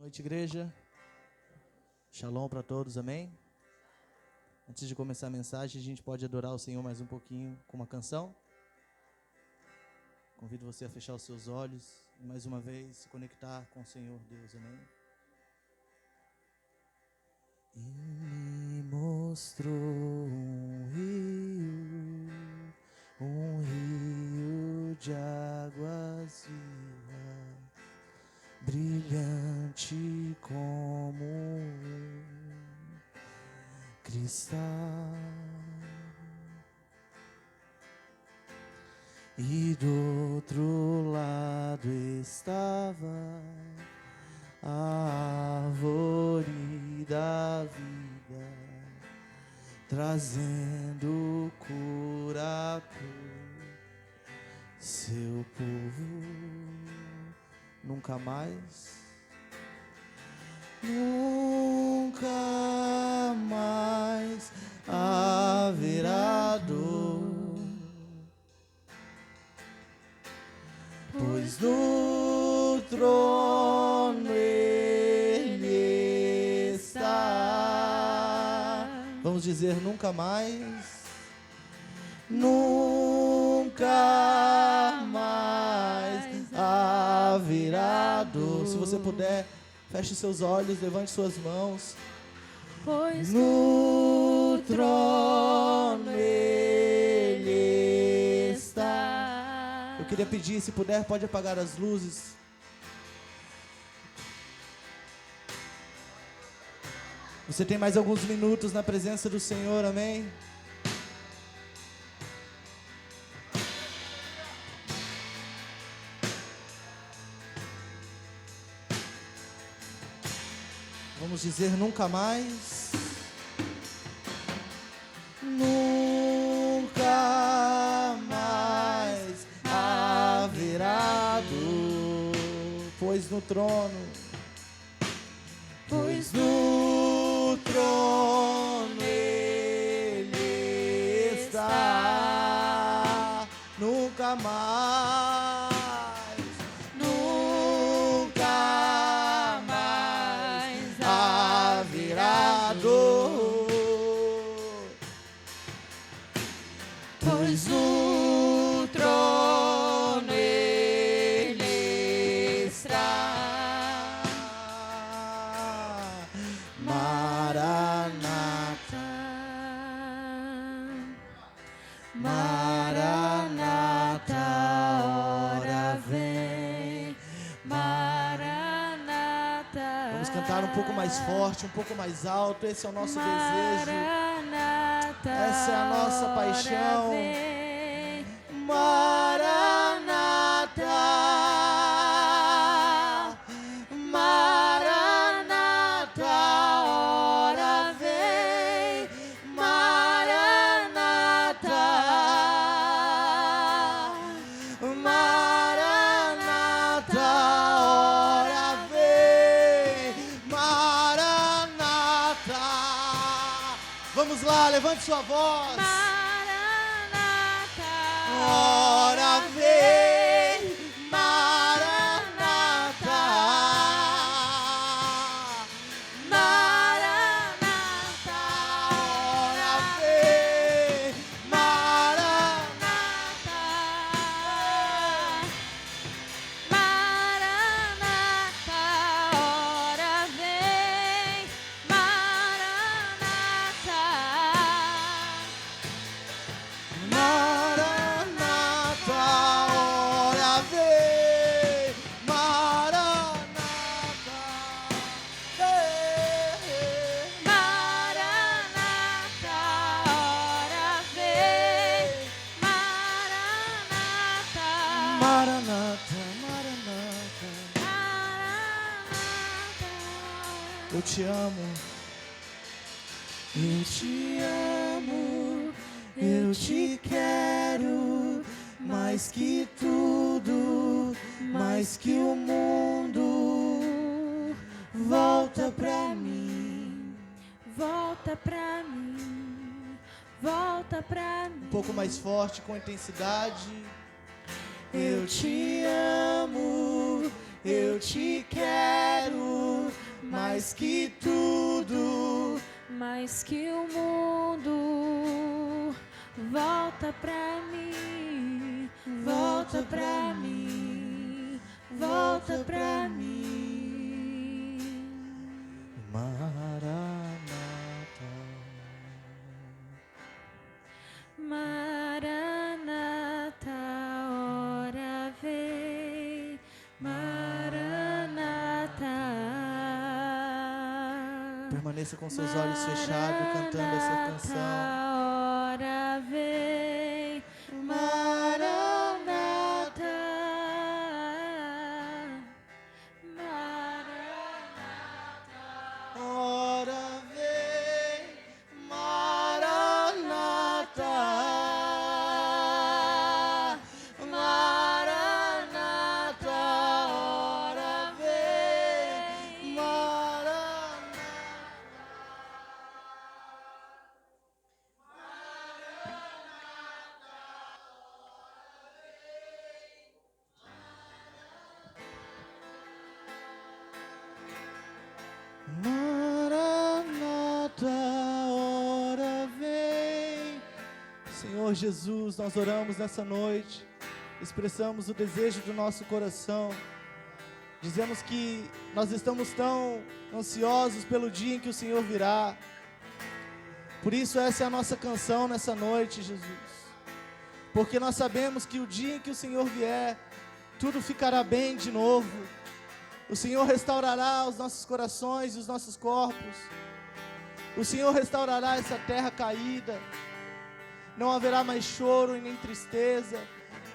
Noite, igreja. Shalom para todos, amém? Antes de começar a mensagem, a gente pode adorar o Senhor mais um pouquinho com uma canção. Convido você a fechar os seus olhos e mais uma vez se conectar com o Senhor Deus, amém? E me mostrou um rio de águas vivas, brilhante como cristal, e do outro lado estava a árvore da vida, trazendo cura por seu povo. Nunca mais, nunca mais haverá dor, pois no trono Ele está. Vamos dizer nunca mais, nunca mais haverá dor. Se você puder, feche seus olhos, levante suas mãos. Pois no trono Ele está. Eu queria pedir, se puder, pode apagar as luzes. Você tem mais alguns minutos na presença do Senhor, amém? Vamos dizer nunca mais, nunca mais haverá dor, pois no trono Ele está. Nunca mais, nunca mais haverá dor, pois no trono Ele está. Maranata, Maranata, ora vem, Maranata. Vamos cantar um pouco mais forte, um pouco mais alto. Esse é o nosso desejo, Maranata, essa é a nossa paixão. ora vem. Maranata, Maranata, ora vem, Maranata, Maranata, ora vem, Maranata. Vamos lá, levante sua voz. Maranata, Ora vem, Maranata, Maranata, ora vem, Maranata, Maranata, ora vem, Maranata. Maranata, ora vem, Maranata, Maranata, ora vem, Maranata. Maranata, Maranata. Maranata. Eu te amo, eu te amo, eu te quero, mais que tudo, mais que o mundo. Volta pra mim. Volta pra mim, volta pra mim. Um pouco mais forte, com intensidade. Eu te amo, eu te quero, mais que tudo, mais que o mundo. Volta pra mim, volta pra mim, volta pra mim. Maranata. Maranata, ora vem, Maranata. Permaneça com seus olhos fechados, cantando essa canção. Ora vem, Maranata, Maranata. Ora vem, Maranata, Maranata, ora vem, Maranata. Maranata, ora vem. Senhor Jesus, nós oramos nessa noite, expressamos o desejo do nosso coração, dizemos que nós estamos tão ansiosos pelo dia em que o Senhor virá. Por isso essa é a nossa canção nessa noite, Jesus, porque nós sabemos que o dia em que o Senhor vier, tudo ficará bem de novo. O Senhor restaurará os nossos corações e os nossos corpos. O Senhor restaurará essa terra caída. Não haverá mais choro e nem tristeza.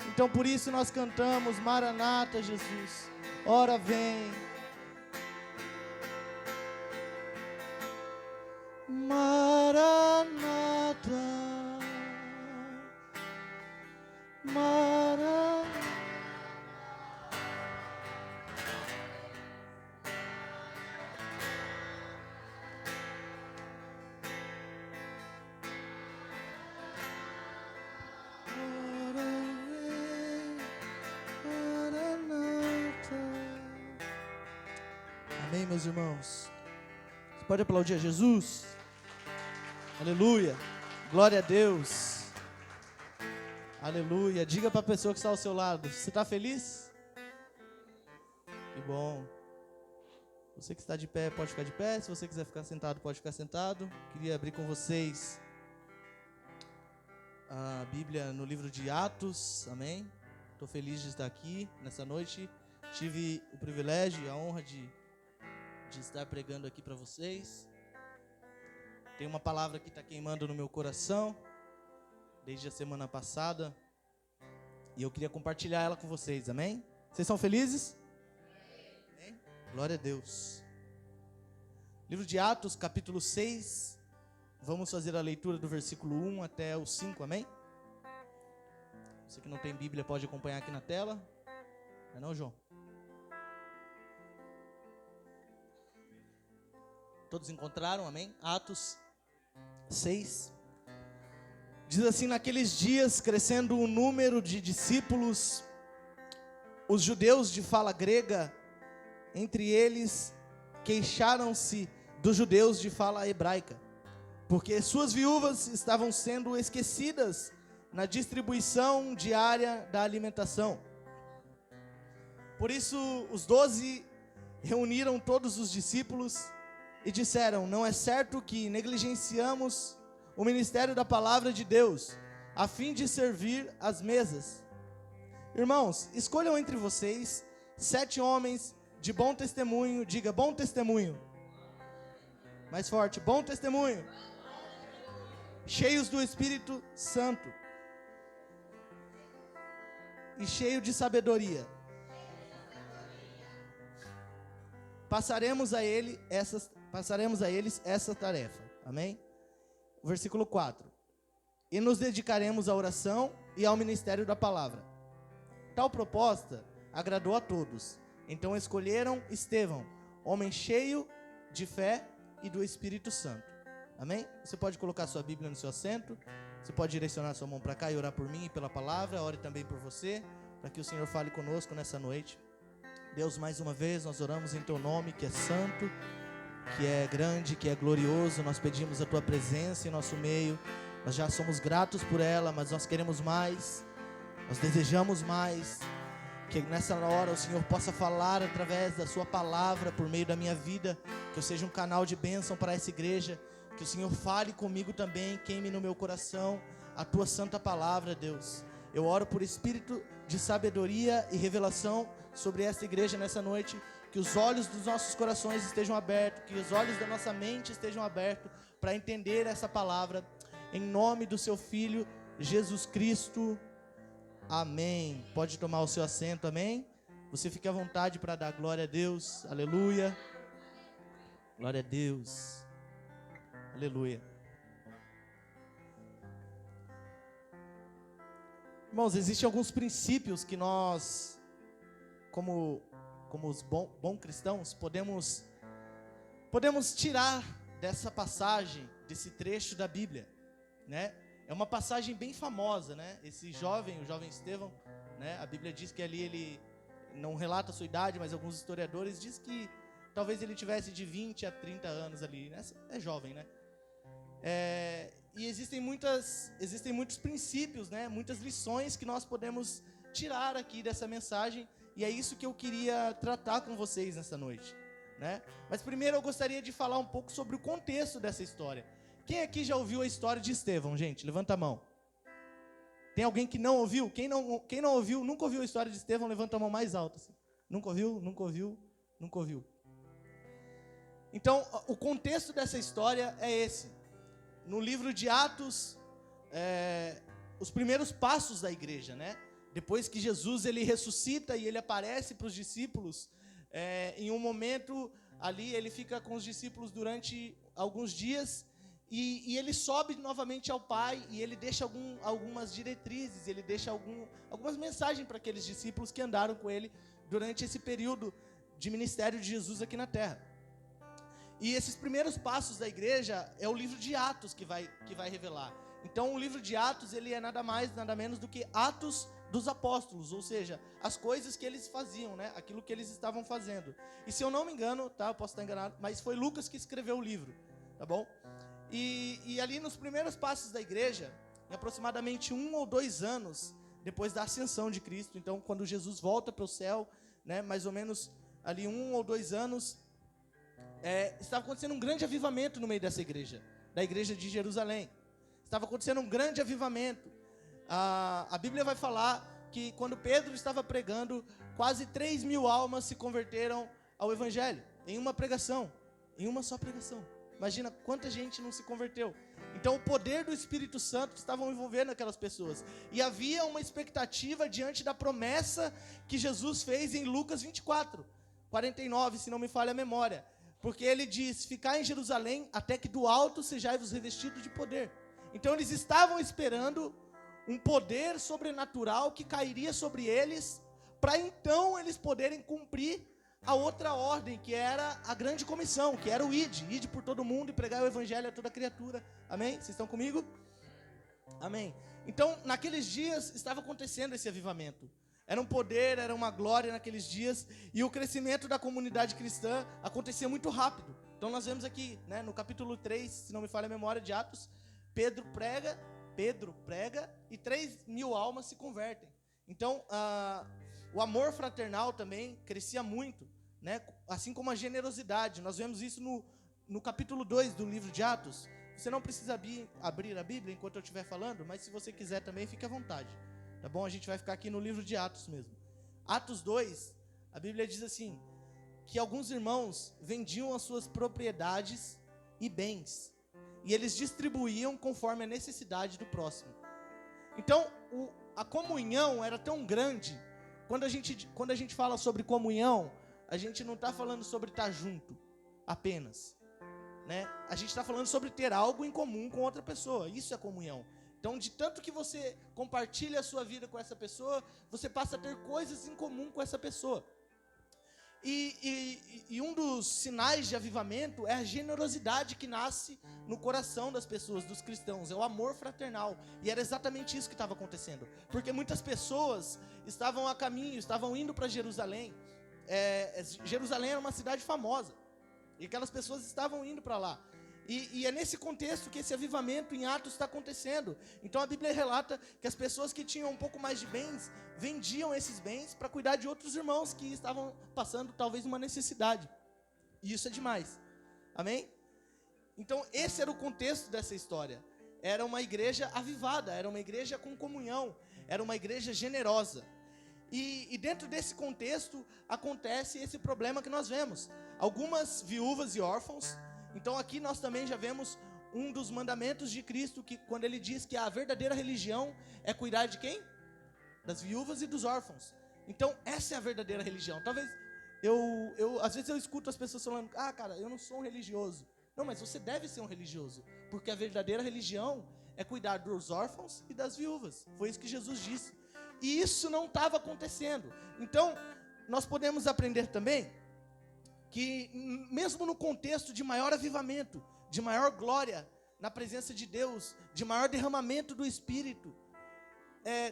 Então por isso nós cantamos, Maranata, Jesus, ora vem. Maranata, Maranata. Amém, meus irmãos? Você pode aplaudir a Jesus? Aleluia, glória a Deus. Aleluia. Diga para a pessoa que está ao seu lado, você está feliz? Que bom. Você que está de pé pode ficar de pé. Se você quiser ficar sentado, pode ficar sentado. Queria abrir com vocês a Bíblia no livro de Atos. Amém. Estou feliz de estar aqui nessa noite. Tive o privilégio e a honra de estar pregando aqui para vocês. Tem uma palavra que está queimando no meu coração desde a semana passada e eu queria compartilhar ela com vocês, amém? Vocês são felizes? Amém? Glória a Deus. Livro de Atos, capítulo 6, vamos fazer a leitura do versículo 1 até o 5, amém? Você que não tem Bíblia pode acompanhar aqui na tela. Não é não, João? Todos encontraram, amém? Atos 6. Diz assim: naqueles dias, crescendo o número de discípulos, os judeus de fala grega, entre eles, queixaram-se dos judeus de fala hebraica, porque suas viúvas estavam sendo esquecidas na distribuição diária da alimentação. Por isso, os 12 reuniram todos os discípulos e disseram: não é certo que negligenciamos o ministério da palavra de Deus, a fim de servir às mesas. Irmãos, escolham entre vocês 7 homens de bom testemunho. Diga, bom testemunho. Mais forte, bom testemunho. Cheios do Espírito Santo e cheio de sabedoria. Passaremos a eles essa tarefa. Amém? Versículo 4. E nos dedicaremos à oração e ao ministério da palavra. Tal proposta agradou a todos. Então escolheram Estevão, homem cheio de fé e do Espírito Santo. Amém? Você pode colocar sua Bíblia no seu assento. Você pode direcionar sua mão para cá e orar por mim e pela palavra. Ore também por você, para que o Senhor fale conosco nessa noite. Deus, mais uma vez, nós oramos em Teu nome, que é santo, que é grande, que é glorioso. Nós pedimos a Tua presença em nosso meio. Nós já somos gratos por ela, mas nós queremos mais. Nós desejamos mais. Que nessa hora o Senhor possa falar através da Sua palavra, por meio da minha vida. Que eu seja um canal de bênção para essa igreja. Que o Senhor fale comigo também, queime no meu coração a Tua santa palavra, Deus. Eu oro por espírito de sabedoria e revelação sobre essa igreja nessa noite. Que os olhos dos nossos corações estejam abertos, que os olhos da nossa mente estejam abertos para entender essa palavra. Em nome do Seu Filho, Jesus Cristo. Amém. Pode tomar o seu assento, amém? Você fique à vontade para dar glória a Deus. Aleluia. Glória a Deus. Aleluia. Irmãos, existem alguns princípios que nós, como os bons cristãos, podemos tirar dessa passagem, desse trecho da Bíblia, né? É uma passagem bem famosa, né? Esse jovem, o jovem Estevão, né? A Bíblia diz que ali ele não relata a sua idade, mas alguns historiadores dizem que talvez ele tivesse de 20 a 30 anos ali, né? É jovem, né? E existem muitos princípios, né? Muitas lições que nós podemos tirar aqui dessa mensagem, e é isso que eu queria tratar com vocês nessa noite, né? Mas primeiro eu gostaria de falar um pouco sobre o contexto dessa história. Quem aqui já ouviu a história de Estevão, gente? Levanta a mão. Tem alguém que não ouviu? Quem não ouviu, nunca ouviu a história de Estevão, levanta a mão mais alta. Assim. Nunca ouviu? Nunca ouviu? Nunca ouviu. Então, o contexto dessa história é esse. No livro de Atos, os primeiros passos da igreja, né? Depois que Jesus ele ressuscita e ele aparece para os discípulos, em um momento ali ele fica com os discípulos durante alguns dias. E ele sobe novamente ao Pai e ele deixa algumas diretrizes, ele deixa algumas mensagens para aqueles discípulos que andaram com ele durante esse período de ministério de Jesus aqui na terra. E esses primeiros passos da igreja é o livro de Atos que vai revelar. Então o livro de Atos ele é nada mais, nada menos do que Atos dos Apóstolos, ou seja, as coisas que eles faziam, né? Aquilo que eles estavam fazendo. E se eu não me engano, tá? Eu posso estar enganado, mas foi Lucas que escreveu o livro, tá bom? E ali nos primeiros passos da igreja, em aproximadamente 1 ou 2 anos depois da ascensão de Cristo, então quando Jesus volta para o céu, né, mais ou menos ali 1 ou 2 anos, estava acontecendo um grande avivamento no meio dessa igreja, da igreja de Jerusalém. Estava acontecendo um grande avivamento. A Bíblia vai falar que quando Pedro estava pregando, quase 3.000 almas se converteram ao Evangelho, em uma pregação, em uma só pregação. Imagina quanta gente não se converteu. Então o poder do Espírito Santo estava envolvendo aquelas pessoas. E havia uma expectativa diante da promessa que Jesus fez em Lucas 24, 49, se não me falha a memória. Porque ele diz, ficai em Jerusalém até que do alto sejais revestidos de poder. Então eles estavam esperando um poder sobrenatural que cairia sobre eles, para então eles poderem cumprir a outra ordem, que era a grande comissão, que era o ide por todo mundo e pregar o evangelho a toda criatura. Amém? Vocês estão comigo? Amém. Então, naqueles dias estava acontecendo esse avivamento. Era um poder, era uma glória naqueles dias, e o crescimento da comunidade cristã acontecia muito rápido. Então nós vemos aqui, né, no capítulo 3, se não me falha a memória de Atos, Pedro prega e 3.000 almas se convertem. Então, o amor fraternal também crescia muito, né? Assim como a generosidade. Nós vemos isso no capítulo 2 do livro de Atos. Você não precisa abrir a Bíblia enquanto eu estiver falando, mas se você quiser também, fique à vontade. Tá bom? A gente vai ficar aqui no livro de Atos mesmo. Atos 2, a Bíblia diz assim, que alguns irmãos vendiam as suas propriedades e bens, e eles distribuíam conforme a necessidade do próximo. Então, a comunhão era tão grande. Quando a gente fala sobre comunhão, a gente não está falando sobre estar junto apenas, né? A gente está falando sobre ter algo em comum com outra pessoa. Isso é comunhão. Então, de tanto que você compartilha a sua vida com essa pessoa, você passa a ter coisas em comum com essa pessoa. E um dos sinais de avivamento é a generosidade que nasce no coração das pessoas, dos cristãos. É o amor fraternal. E era exatamente isso que estava acontecendo. Porque muitas pessoas estavam a caminho, estavam indo para Jerusalém. Jerusalém era uma cidade famosa. E aquelas pessoas estavam indo para lá. E é nesse contexto que esse avivamento em Atos está acontecendo. Então a Bíblia relata que as pessoas que tinham um pouco mais de bens, vendiam esses bens para cuidar de outros irmãos que estavam passando talvez uma necessidade. E isso é demais. Amém? Então esse era o contexto dessa história. Era uma igreja avivada, era uma igreja com comunhão, era uma igreja generosa. E dentro desse contexto acontece esse problema que nós vemos. Algumas viúvas e órfãos. Então aqui nós também já vemos um dos mandamentos de Cristo, que quando ele diz que a verdadeira religião é cuidar de quem? Das viúvas e dos órfãos. Então essa é a verdadeira religião. Talvez às vezes eu escuto as pessoas falando: ah, cara, eu não sou um religioso. Não, mas você deve ser um religioso, porque a verdadeira religião é cuidar dos órfãos e das viúvas. Foi isso que Jesus disse. E isso não estava acontecendo. Então nós podemos aprender também que mesmo no contexto de maior avivamento, de maior glória na presença de Deus, de maior derramamento do Espírito,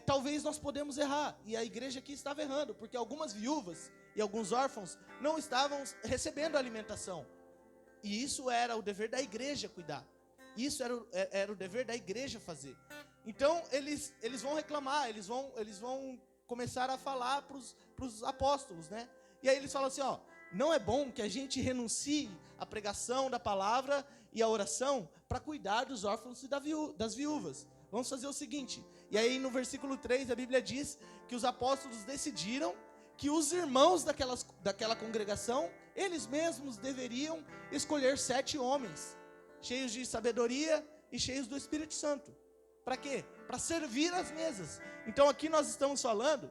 talvez nós podemos errar. E a igreja aqui estava errando, porque algumas viúvas e alguns órfãos não estavam recebendo alimentação. E isso era o dever da igreja cuidar. Isso era o dever da igreja fazer. Então eles vão reclamar, eles vão começar a falar para os apóstolos, né? E aí eles falam assim: ó, não é bom que a gente renuncie à pregação da palavra e à oração para cuidar dos órfãos e das viúvas. Vamos fazer o seguinte. E aí no versículo 3 a Bíblia diz que os apóstolos decidiram que os irmãos daquela congregação, eles mesmos deveriam escolher 7 homens, cheios de sabedoria e cheios do Espírito Santo. Para quê? Para servir as mesas. Então aqui nós estamos falando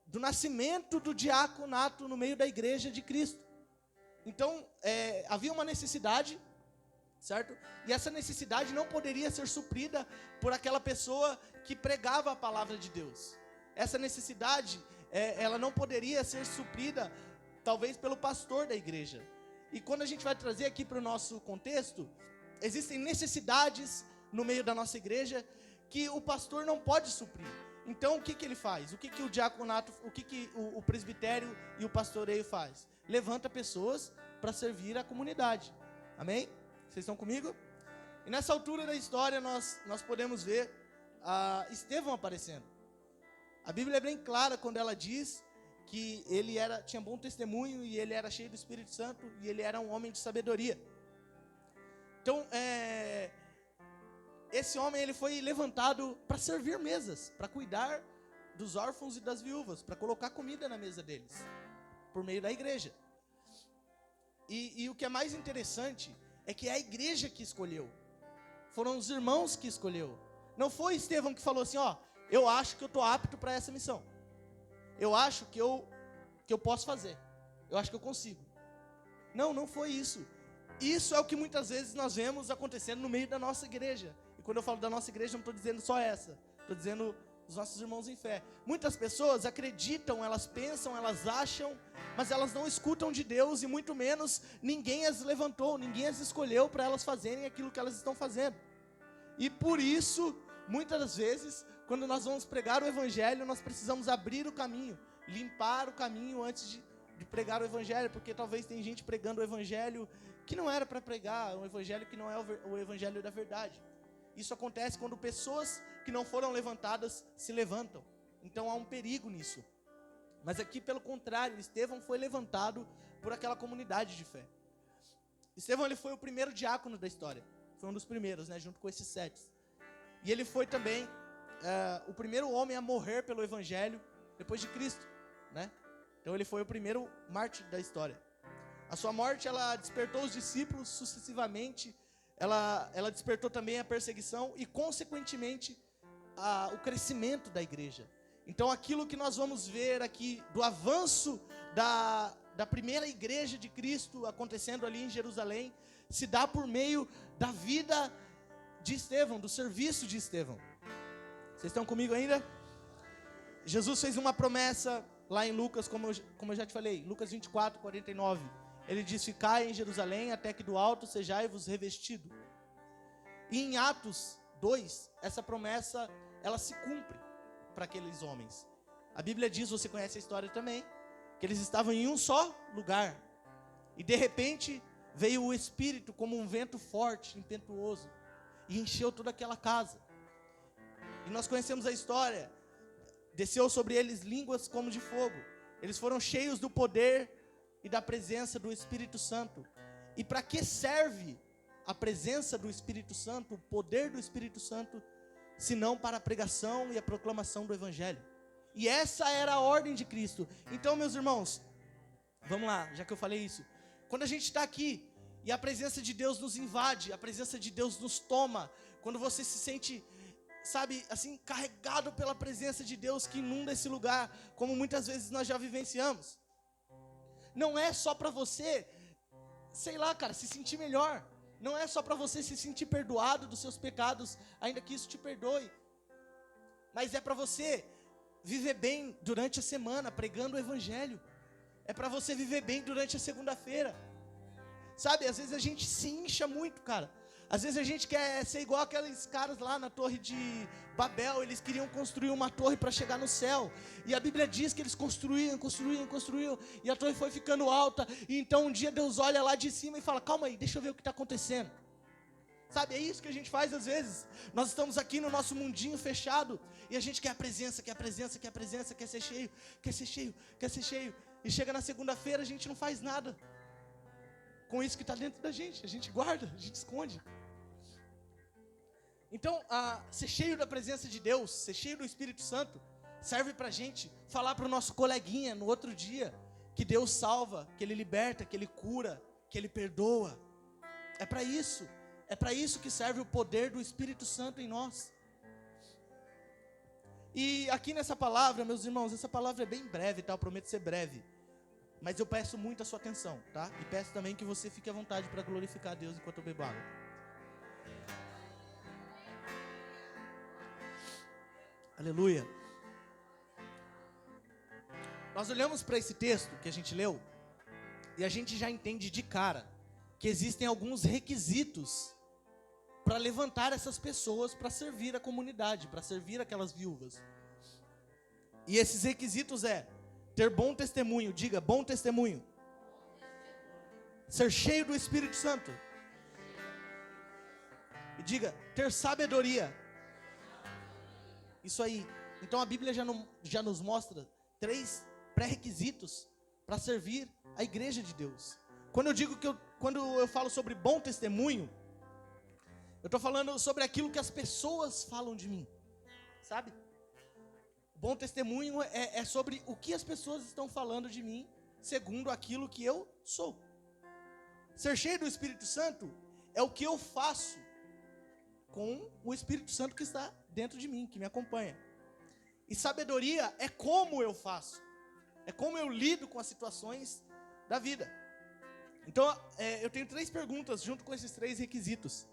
do nascimento do diaconato no meio da igreja de Cristo. Então, havia uma necessidade, certo? E essa necessidade não poderia ser suprida por aquela pessoa que pregava a palavra de Deus. Essa necessidade, ela não poderia ser suprida, talvez, pelo pastor da igreja. E quando a gente vai trazer aqui para o nosso contexto, existem necessidades no meio da nossa igreja que o pastor não pode suprir. Então o que ele faz? O que o diaconato, o presbitério e o pastoreio faz? Levanta pessoas para servir a comunidade. Amém? Vocês estão comigo? E nessa altura da história nós podemos ver Estevão aparecendo. A Bíblia é bem clara quando ela diz que ele tinha bom testemunho e ele era cheio do Espírito Santo e ele era um homem de sabedoria. Então, esse homem ele foi levantado para servir mesas, para cuidar dos órfãos e das viúvas, para colocar comida na mesa deles, por meio da igreja. E o que é mais interessante é que é a igreja que escolheu. Foram os irmãos que escolheu. Não foi Estevão que falou assim: ó, eu acho que eu estou apto para essa missão. Eu acho que eu posso fazer. Eu acho que eu consigo. Não foi isso. Isso é o que muitas vezes nós vemos acontecendo no meio da nossa igreja. E quando eu falo da nossa igreja, não estou dizendo só essa. Estou dizendo os nossos irmãos em fé. Muitas pessoas acreditam, elas pensam, elas acham, mas elas não escutam de Deus e muito menos ninguém as levantou, ninguém as escolheu para elas fazerem aquilo que elas estão fazendo. E por isso, muitas das vezes, quando nós vamos pregar o Evangelho, nós precisamos abrir o caminho, limpar o caminho antes de pregar o Evangelho, porque talvez tem gente pregando o Evangelho que não era para pregar, um Evangelho que não é o Evangelho da verdade. Isso acontece quando pessoas que não foram levantadas se levantam. Então há um perigo nisso. Mas aqui, pelo contrário, Estevão foi levantado por aquela comunidade de fé. Estevão ele foi o primeiro diácono da história. Foi um dos primeiros, né, junto com esses 7. E ele foi também o primeiro homem a morrer pelo Evangelho depois de Cristo, né? Então ele foi o primeiro mártir da história. A sua morte, ela despertou os discípulos sucessivamente. Ela despertou também a perseguição e, consequentemente, o crescimento da igreja. Então, aquilo que nós vamos ver aqui do avanço da primeira igreja de Cristo acontecendo ali em Jerusalém, se dá por meio da vida de Estevão, do serviço de Estevão. Vocês estão comigo ainda? Jesus fez uma promessa lá em Lucas, como eu já te falei, Lucas 24, 49. Ele diz: ficai em Jerusalém até que do alto sejai-vos revestido. E em Atos 2, essa promessa, ela se cumpre para aqueles homens. A Bíblia diz, você conhece a história também, que eles estavam em um só lugar. E de repente veio o Espírito como um vento forte, impetuoso, e encheu toda aquela casa. E nós conhecemos a história. Desceu sobre eles línguas como de fogo. Eles foram cheios do poder e da presença do Espírito Santo. E para que serve a presença do Espírito Santo, o poder do Espírito Santo, senão para a pregação e a proclamação do Evangelho? E essa era a ordem de Cristo. Então, meus irmãos, vamos lá, já que eu falei isso. Quando a gente está aqui e a presença de Deus nos invade, a presença de Deus nos toma, quando você se sente, sabe, assim, carregado pela presença de Deus que inunda esse lugar, como muitas vezes nós já vivenciamos, não é só para você, sei lá, cara, se sentir melhor, não é só para você se sentir perdoado dos seus pecados, ainda que isso te perdoe, mas é para você viver bem durante a semana, pregando o Evangelho, é para você viver bem durante a segunda-feira, sabe, às vezes a gente se incha muito, cara. Às vezes a gente quer ser igual aqueles caras lá na torre de Babel. Eles queriam construir uma torre para chegar no céu. E a Bíblia diz que eles construíam. E a torre foi ficando alta. E então um dia Deus olha lá de cima e fala: calma aí, deixa eu ver o que está acontecendo. Sabe, é isso que a gente faz às vezes. Nós estamos aqui no nosso mundinho fechado. E a gente quer a presença, quer ser cheio. E chega na segunda-feira, a gente não faz nada com isso que está dentro da gente. A gente guarda, a gente esconde. Então, ser cheio da presença de Deus, ser cheio do Espírito Santo, serve para a gente falar para o nosso coleguinha no outro dia que Deus salva, que Ele liberta, que Ele cura, que Ele perdoa. É para isso que serve o poder do Espírito Santo em nós. E aqui nessa palavra, meus irmãos, essa palavra é bem breve, tá? Eu prometo ser breve. Mas eu peço muito a sua atenção, tá? E peço também que você fique à vontade para glorificar a Deus enquanto eu bebo água. Aleluia. Nós olhamos para esse texto que a gente leu e a gente já entende de cara que existem alguns requisitos para levantar essas pessoas para servir a comunidade, para servir aquelas viúvas. E esses requisitos é ter bom testemunho, diga bom testemunho. Ser cheio do Espírito Santo. E diga ter sabedoria. Isso aí. Então a Bíblia já nos mostra 3 pré-requisitos para servir a igreja de Deus. Quando eu falo sobre bom testemunho, eu estou falando sobre aquilo que as pessoas falam de mim, sabe? Bom testemunho é sobre o que as pessoas estão falando de mim, segundo aquilo que eu sou. Ser cheio do Espírito Santo é o que eu faço com o Espírito Santo que está dentro de mim, que me acompanha. E sabedoria é como eu faço, é como eu lido com as situações da vida. Então, eu tenho 3 perguntas junto com esses 3 requisitos.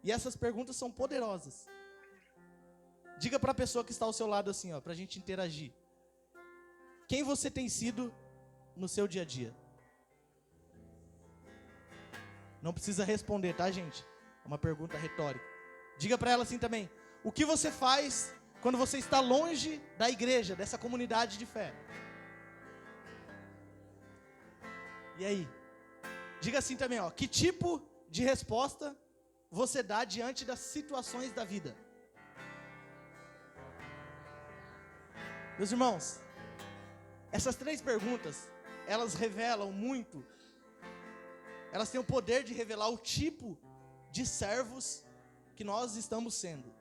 E essas perguntas são poderosas. Diga para a pessoa que está ao seu lado assim, ó, para a gente interagir. Quem você tem sido no seu dia a dia? Não precisa responder, tá, gente? É uma pergunta retórica. Diga para ela assim também. O que você faz quando você está longe da igreja, dessa comunidade de fé? E aí? Diga assim também, ó. Que tipo de resposta você dá diante das situações da vida? Meus irmãos, essas 3 perguntas, elas revelam muito, elas têm o poder de revelar o tipo de servos que nós estamos sendo,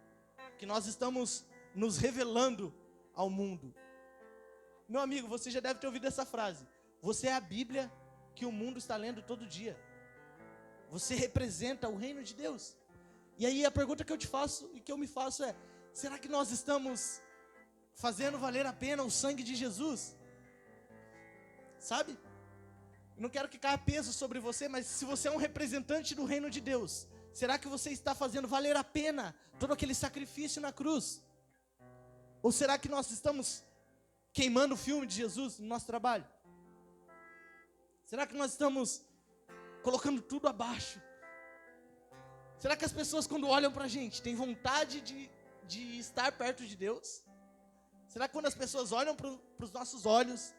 que nós estamos nos revelando ao mundo. Meu amigo, você já deve ter ouvido essa frase: você é a Bíblia que o mundo está lendo todo dia. Você representa o reino de Deus. E aí a pergunta que eu te faço e que eu me faço é: será que nós estamos fazendo valer a pena o sangue de Jesus? Sabe? Eu não quero que caia peso sobre você, mas se você é um representante do reino de Deus, será que você está fazendo valer a pena todo aquele sacrifício na cruz? Ou será que nós estamos queimando o filme de Jesus no nosso trabalho? Será que nós estamos colocando tudo abaixo? Será que as pessoas, quando olham para a gente, têm vontade de estar perto de Deus? Será que quando as pessoas olham para os nossos olhos,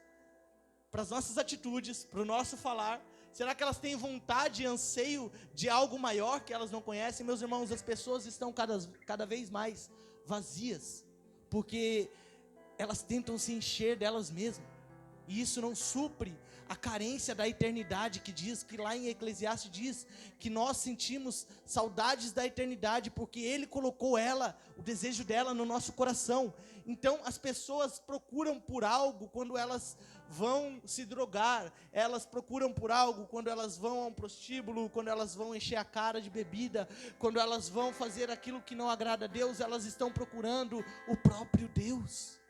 para as nossas atitudes, para o nosso falar, Será que elas têm vontade e anseio de algo maior que elas não conhecem? Meus irmãos, as pessoas estão cada vez mais vazias, porque elas tentam se encher delas mesmas, e isso não supre a carência da eternidade, que diz, que lá em Eclesiastes diz, que nós sentimos saudades da eternidade, porque Ele colocou o desejo dela no nosso coração. Então as pessoas procuram por algo quando elas vão se drogar, elas procuram por algo quando elas vão a um prostíbulo, quando elas vão encher a cara de bebida, quando elas vão fazer aquilo que não agrada a Deus, elas estão procurando o próprio Deus,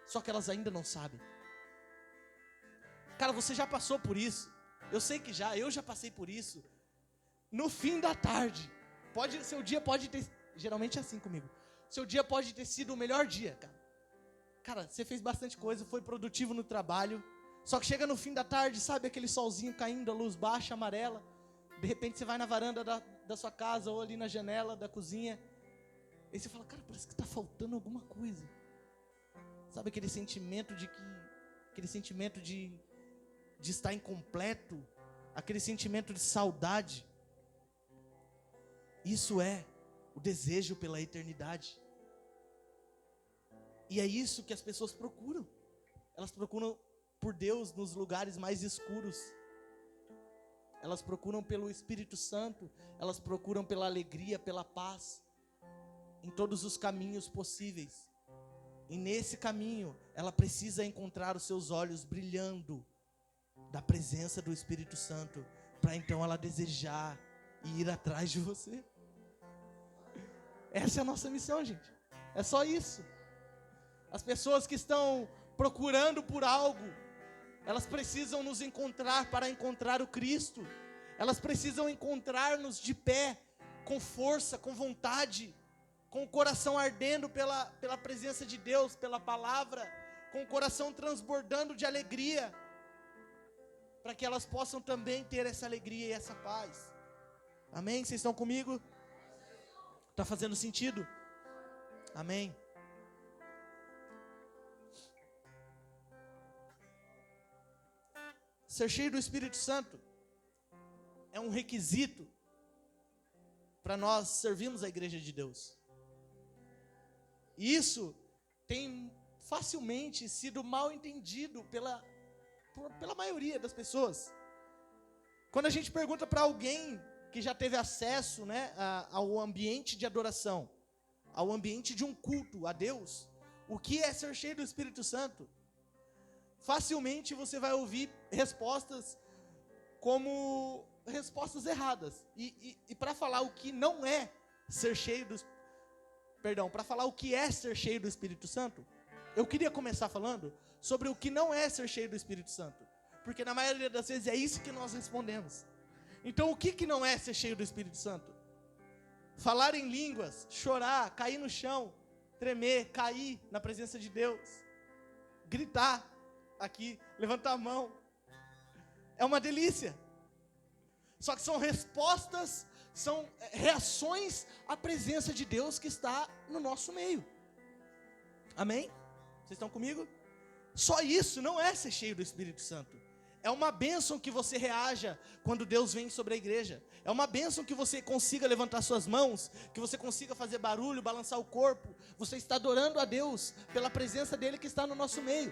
só que elas ainda não sabem. Cara, você já passou por isso, eu sei que eu já passei por isso. No fim da tarde, seu dia pode ter, geralmente é assim comigo, seu dia pode ter sido o melhor dia, cara, você fez bastante coisa, foi produtivo no trabalho, só que chega no fim da tarde, sabe aquele solzinho caindo, a luz baixa, amarela, de repente você vai na varanda da sua casa, ou ali na janela da cozinha, e você fala, cara, parece que está faltando alguma coisa, sabe aquele sentimento de estar incompleto, aquele sentimento de saudade. Isso é o desejo pela eternidade. E é isso que as pessoas procuram. Elas procuram por Deus nos lugares mais escuros. Elas procuram pelo Espírito Santo. Elas procuram pela alegria, pela paz, em todos os caminhos possíveis. E nesse caminho, ela precisa encontrar os seus olhos brilhando da presença do Espírito Santo, para então ela desejar e ir atrás de você. Essa é a nossa missão, gente. É só isso. As pessoas que estão procurando por algo, elas precisam nos encontrar para encontrar o Cristo. Elas precisam encontrar-nos de pé, com força, com vontade, com o coração ardendo pela presença de Deus, pela palavra, com o coração transbordando de alegria, para que elas possam também ter essa alegria e essa paz. Amém? Vocês estão comigo? Está fazendo sentido? Amém? Ser cheio do Espírito Santo é um requisito para nós servirmos a igreja de Deus. E isso tem facilmente sido mal entendido pela maioria das pessoas. Quando a gente pergunta para alguém que já teve acesso, ao ambiente de adoração, ao ambiente de um culto a Deus, o que é ser cheio do Espírito Santo? Facilmente você vai ouvir respostas como respostas erradas. E para falar o que não é ser cheio do para falar o que é ser cheio do Espírito Santo, eu queria começar falando sobre o que não é ser cheio do Espírito Santo, porque na maioria das vezes é isso que nós respondemos. Então o que não é ser cheio do Espírito Santo? Falar em línguas, chorar, cair no chão, tremer, cair na presença de Deus, gritar aqui, levantar a mão, é uma delícia. Só que são respostas, são reações à presença de Deus que está no nosso meio. Amém? Vocês estão comigo? Só isso não é ser cheio do Espírito Santo. É uma bênção que você reaja quando Deus vem sobre a igreja. É uma bênção que você consiga levantar suas mãos, que você consiga fazer barulho, balançar o corpo. Você está adorando a Deus pela presença dEle que está no nosso meio.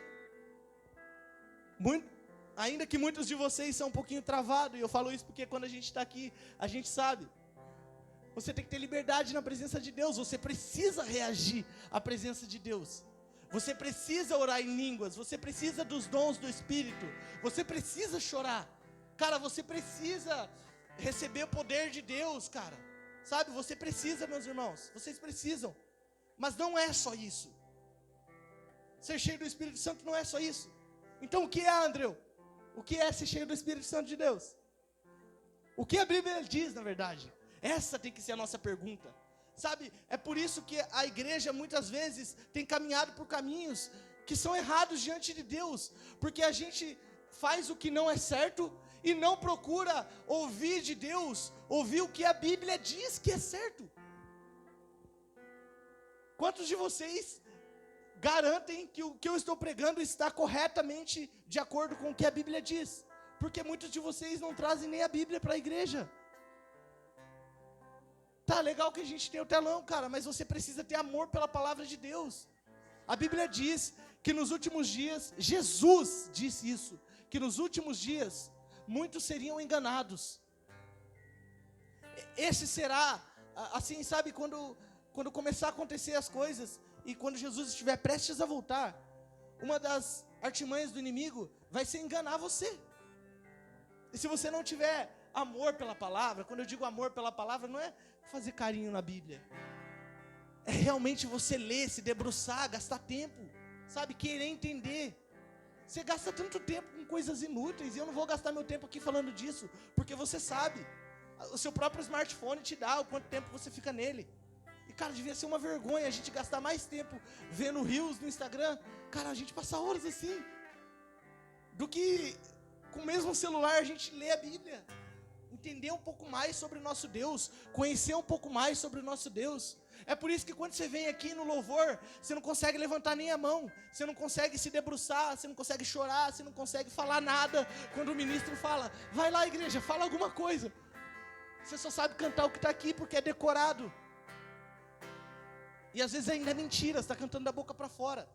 Ainda que muitos de vocês são um pouquinho travados, e eu falo isso porque quando a gente está aqui, a gente sabe. Você tem que ter liberdade na presença de Deus. Você precisa reagir à presença de Deus. Você precisa orar em línguas. Você precisa dos dons do Espírito. Você precisa chorar. Cara, você precisa receber o poder de Deus, cara. Sabe, você precisa, meus irmãos. Vocês precisam. Mas não é só isso. Ser cheio do Espírito Santo não é só isso. Então o que é, Andreu? O que é ser cheio do Espírito Santo de Deus? O que a Bíblia diz, na verdade? Essa tem que ser a nossa pergunta. Sabe, é por isso que a igreja muitas vezes tem caminhado por caminhos que são errados diante de Deus, porque a gente faz o que não é certo e não procura ouvir de Deus, ouvir o que a Bíblia diz que é certo. Quantos de vocês garantem que o que eu estou pregando está corretamente de acordo com o que a Bíblia diz? Porque muitos de vocês não trazem nem a Bíblia para a igreja. Tá legal que a gente tem o telão, cara, mas você precisa ter amor pela palavra de Deus. A Bíblia diz que nos últimos dias, Jesus disse isso, que nos últimos dias, muitos seriam enganados. Esse será, assim, sabe, quando começar a acontecer as coisas, e quando Jesus estiver prestes a voltar, uma das artimanhas do inimigo vai ser enganar você. E se você não tiver amor pela palavra, quando eu digo amor pela palavra, não é fazer carinho na Bíblia, é realmente você ler, se debruçar, gastar tempo, sabe, querer entender. Você gasta tanto tempo com coisas inúteis, e eu não vou gastar meu tempo aqui falando disso, porque você sabe, o seu próprio smartphone te dá o quanto tempo você fica nele. E cara, devia ser uma vergonha a gente gastar mais tempo vendo reels no Instagram, cara, a gente passa horas assim, do que com o mesmo celular a gente lê a Bíblia, entender um pouco mais sobre o nosso Deus, conhecer um pouco mais sobre o nosso Deus. É por isso que quando você vem aqui no louvor, você não consegue levantar nem a mão, você não consegue se debruçar, você não consegue chorar, você não consegue falar nada. Quando o ministro fala, vai lá igreja, fala alguma coisa, você só sabe cantar o que está aqui porque é decorado. E às vezes ainda é mentira, você está cantando da boca para fora,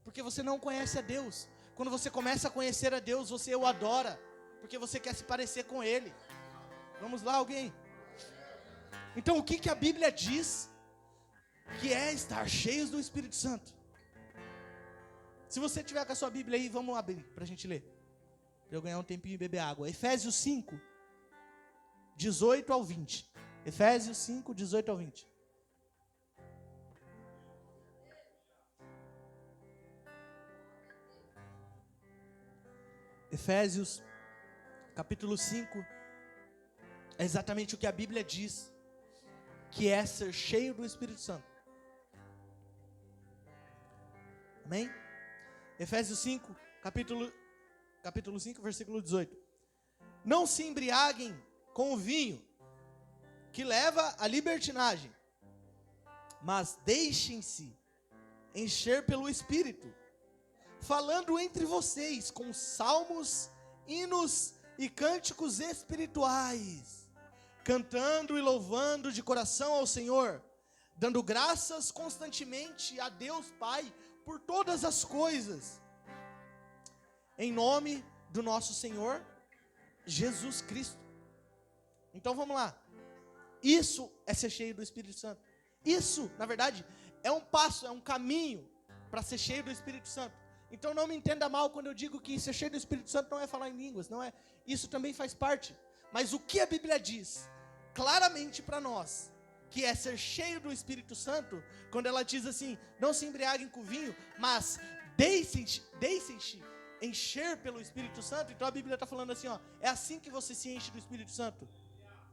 porque você não conhece a Deus. Quando você começa a conhecer a Deus, você o adora, porque você quer se parecer com Ele. Vamos lá, alguém? Então o que a Bíblia diz que é estar cheios do Espírito Santo? Se você tiver com a sua Bíblia aí, vamos abrir para a gente ler, para eu ganhar um tempinho e beber água. Efésios 5, 18 ao 20. Efésios 5, 18 ao 20. Efésios, capítulo 5, é exatamente o que a Bíblia diz, que é ser cheio do Espírito Santo. Amém? Efésios 5, capítulo 5, versículo 18. Não se embriaguem com o vinho, que leva à libertinagem, mas deixem-se encher pelo Espírito, falando entre vocês com salmos, hinos e cânticos espirituais, cantando e louvando de coração ao Senhor, dando graças constantemente a Deus Pai por todas as coisas, em nome do nosso Senhor Jesus Cristo. Então vamos lá, isso é ser cheio do Espírito Santo. Isso, na verdade, é um passo, é um caminho para ser cheio do Espírito Santo. Então não me entenda mal quando eu digo que ser cheio do Espírito Santo não é falar em línguas, não é. Isso também faz parte. Mas o que a Bíblia diz claramente para nós, que é ser cheio do Espírito Santo, quando ela diz assim, não se embriaguem com vinho, mas deixem-se encher pelo Espírito Santo. Então a Bíblia está falando assim, ó, é assim que você se enche do Espírito Santo.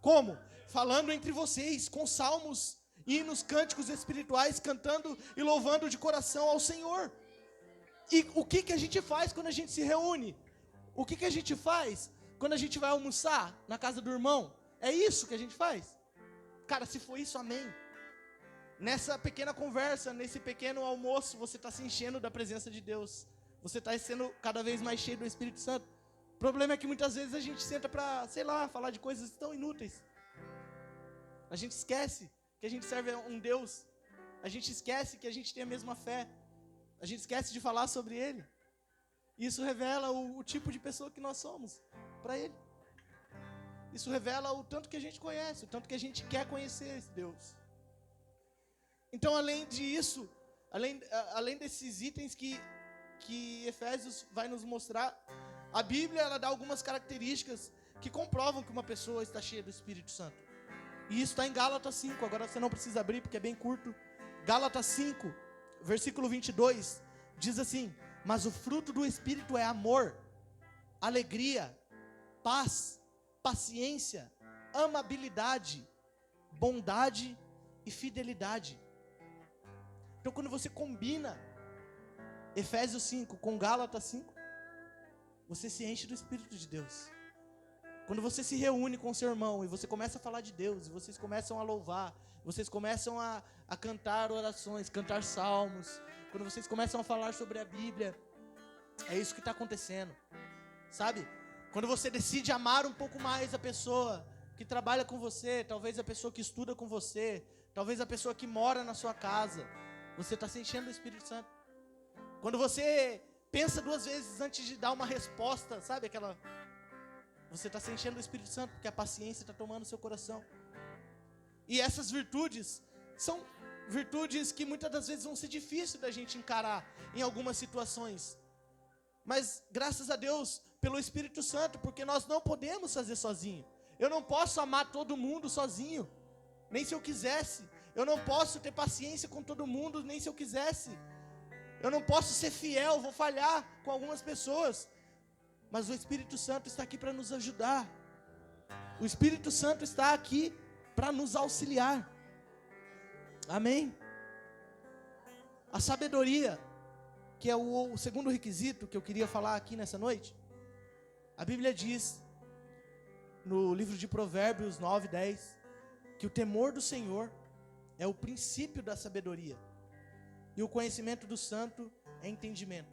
Como? Falando entre vocês, com salmos, hinos, cânticos espirituais, cantando e louvando de coração ao Senhor. E o que a gente faz quando a gente se reúne? O que a gente faz quando a gente vai almoçar na casa do irmão? É isso que a gente faz? Cara, se for isso, amém. Nessa pequena conversa, nesse pequeno almoço, você está se enchendo da presença de Deus. Você está sendo cada vez mais cheio do Espírito Santo. O problema é que muitas vezes a gente senta para, sei lá, falar de coisas tão inúteis. A gente esquece que a gente serve a um Deus. A gente esquece que a gente tem a mesma fé. A gente esquece de falar sobre Ele. E isso revela o tipo de pessoa que nós somos para Ele. Isso revela o tanto que a gente conhece, o tanto que a gente quer conhecer esse Deus. Então, além disso, além desses itens que Efésios vai nos mostrar, a Bíblia ela dá algumas características que comprovam que uma pessoa está cheia do Espírito Santo. E isso está em Gálatas 5, agora você não precisa abrir porque é bem curto. Gálatas 5, versículo 22, diz assim, mas o fruto do Espírito é amor, alegria, paz, paciência, amabilidade, bondade e fidelidade. Então quando você combina Efésios 5 com Gálatas 5, você se enche do Espírito de Deus. Quando você se reúne com seu irmão e você começa a falar de Deus, e vocês começam a louvar, vocês começam a cantar orações, cantar salmos, quando vocês começam a falar sobre a Bíblia, é isso que está acontecendo, sabe? Quando você decide amar um pouco mais a pessoa que trabalha com você, talvez a pessoa que estuda com você, talvez a pessoa que mora na sua casa, você está se enchendo do Espírito Santo. Quando você pensa 2 vezes antes de dar uma resposta, sabe aquela... Você está se enchendo do Espírito Santo, porque a paciência está tomando seu coração. E essas virtudes são virtudes que muitas das vezes vão ser difíceis da gente encarar em algumas situações. Mas graças a Deus pelo Espírito Santo, porque nós não podemos fazer sozinho. Eu não posso amar todo mundo sozinho, nem se eu quisesse. Eu não posso ter paciência com todo mundo, nem se eu quisesse. Eu não posso ser fiel, vou falhar com algumas pessoas. Mas o Espírito Santo está aqui para nos ajudar. O Espírito Santo está aqui para nos auxiliar. Amém? A sabedoria, que é o segundo requisito que eu queria falar aqui nessa noite. A Bíblia diz, no livro de Provérbios 9, 10, que o temor do Senhor é o princípio da sabedoria. E o conhecimento do santo é entendimento.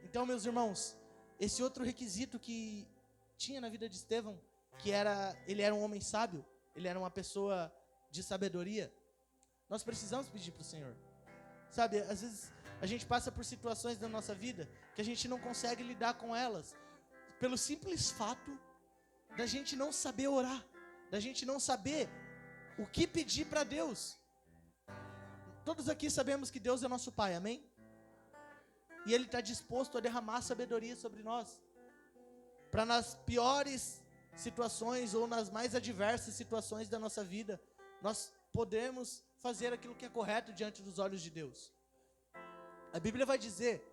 Então, meus irmãos, esse outro requisito que tinha na vida de Estevão, ele era um homem sábio, ele era uma pessoa de sabedoria. Nós precisamos pedir para o Senhor. Sabe, às vezes a gente passa por situações na nossa vida que a gente não consegue lidar com elas, pelo simples fato da gente não saber orar, da gente não saber o que pedir para Deus. Todos aqui sabemos que Deus é nosso Pai, amém? E Ele está disposto a derramar sabedoria sobre nós, para nas piores situações ou nas mais adversas situações da nossa vida, nós podemos fazer aquilo que é correto diante dos olhos de Deus. A Bíblia vai dizer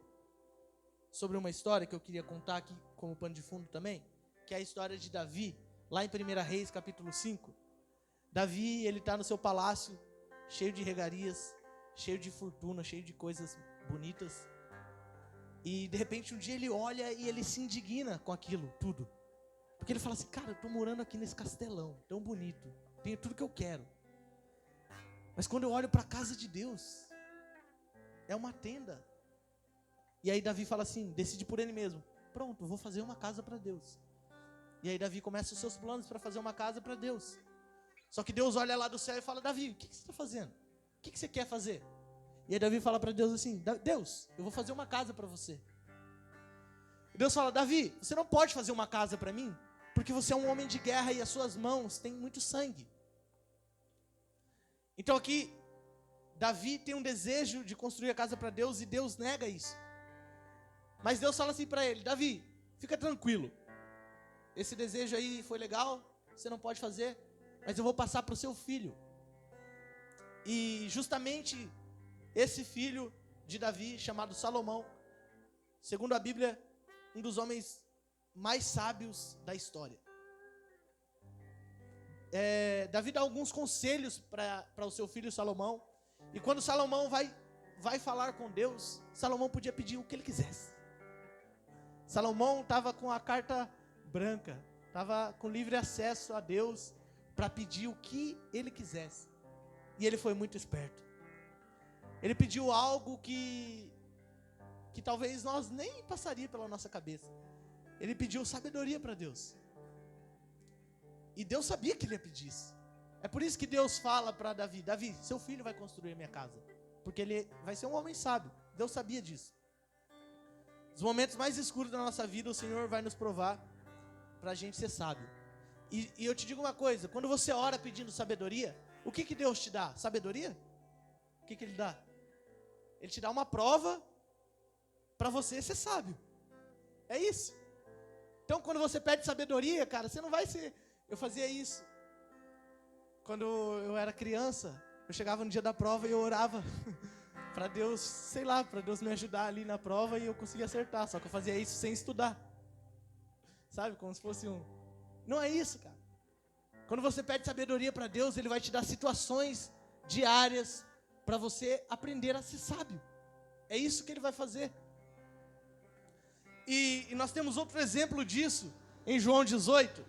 sobre uma história que eu queria contar aqui como pano de fundo também, que é a história de Davi, lá em 1 Reis capítulo 5. Davi, ele está no seu palácio, cheio de regalias, cheio de fortuna, cheio de coisas bonitas. E de repente um dia ele olha e ele se indigna com aquilo tudo. Porque ele fala assim, cara, eu estou morando aqui nesse castelão, tão bonito, tenho tudo que eu quero. Mas quando eu olho para a casa de Deus, é uma tenda. E aí Davi fala assim, decide por ele mesmo, pronto, vou fazer uma casa para Deus. E aí Davi começa os seus planos para fazer uma casa para Deus. Só que Deus olha lá do céu e fala, Davi, o que você está fazendo? O que você quer fazer? E aí Davi fala para Deus assim, Deus, eu vou fazer uma casa para você. E Deus fala, Davi, você não pode fazer uma casa para mim, porque você é um homem de guerra e as suas mãos têm muito sangue. Então aqui, Davi tem um desejo de construir a casa para Deus e Deus nega isso. Mas Deus fala assim para ele, Davi, fica tranquilo. Esse desejo aí foi legal, você não pode fazer, mas eu vou passar para o seu filho. E justamente esse filho de Davi, chamado Salomão, segundo a Bíblia, um dos homens mais sábios da história. Davi dá alguns conselhos para o seu filho Salomão. E quando Salomão vai falar com Deus, Salomão podia pedir o que ele quisesse. Salomão estava com a carta branca, estava com livre acesso a Deus para pedir o que ele quisesse. E ele foi muito esperto. Ele pediu algo que talvez nós nem passaria pela nossa cabeça. Ele pediu sabedoria para Deus. E Deus sabia que ele ia pedir isso. É por isso que Deus fala para Davi, Davi, seu filho vai construir a minha casa. Porque ele vai ser um homem sábio. Deus sabia disso. Nos momentos mais escuros da nossa vida, o Senhor vai nos provar para a gente ser sábio. E eu te digo uma coisa, quando você ora pedindo sabedoria, o que Deus te dá? Sabedoria? O que Ele dá? Ele te dá uma prova para você ser sábio. É isso. Então, quando você pede sabedoria, cara, você não vai ser... Eu fazia isso. Quando eu era criança, eu chegava no dia da prova e eu orava para Deus, sei lá, para Deus me ajudar ali na prova e eu conseguia acertar. Só que eu fazia isso sem estudar. Sabe? Como se fosse um... Não é isso, cara. Quando você pede sabedoria para Deus, Ele vai te dar situações diárias para você aprender a ser sábio. É isso que Ele vai fazer. E nós temos outro exemplo disso em João 18.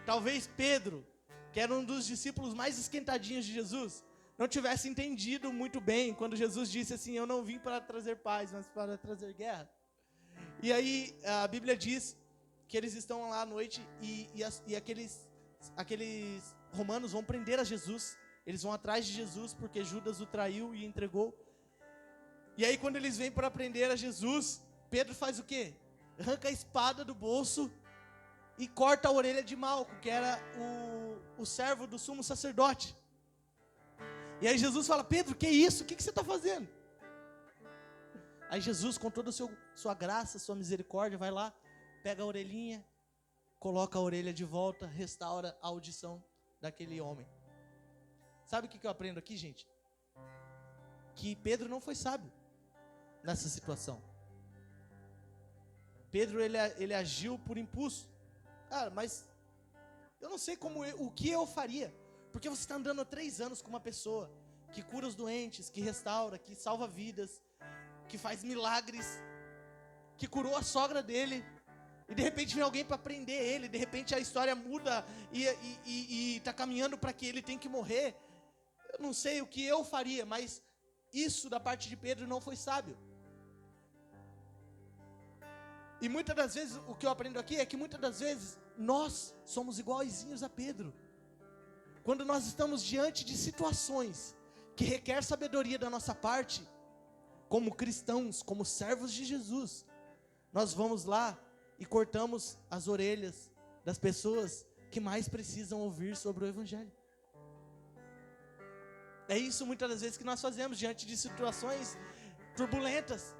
Talvez Pedro, que era um dos discípulos mais esquentadinhos de Jesus, não tivesse entendido muito bem quando Jesus disse assim, eu não vim para trazer paz, mas para trazer guerra. E aí a Bíblia diz que eles estão lá à noite e aqueles romanos vão prender a Jesus. Eles vão atrás de Jesus porque Judas o traiu e entregou. E aí quando eles vêm para prender a Jesus, Pedro faz o quê? Arranca a espada do bolso e corta a orelha de Malco, que era o servo do sumo sacerdote. E aí Jesus fala: Pedro, que isso? O que você está fazendo? Aí Jesus, com toda a sua graça, sua misericórdia, vai lá, pega a orelhinha, coloca a orelha de volta, restaura a audição daquele homem. Sabe o que eu aprendo aqui, gente? Que Pedro não foi sábio nessa situação. Pedro, ele agiu por impulso. Cara, mas eu não sei o que eu faria. Porque você está andando há 3 anos com uma pessoa que cura os doentes, que restaura, que salva vidas, que faz milagres, que curou a sogra dele, e de repente vem alguém para prender ele, de repente a história muda e está caminhando para que ele tem que morrer. Eu não sei o que eu faria, mas isso da parte de Pedro não foi sábio. E muitas das vezes, o que eu aprendo aqui é que muitas das vezes nós somos iguaizinhos a Pedro. Quando nós estamos diante de situações que requer sabedoria da nossa parte, como cristãos, como servos de Jesus, nós vamos lá e cortamos as orelhas das pessoas que mais precisam ouvir sobre o Evangelho. É isso muitas das vezes que nós fazemos diante de situações turbulentas.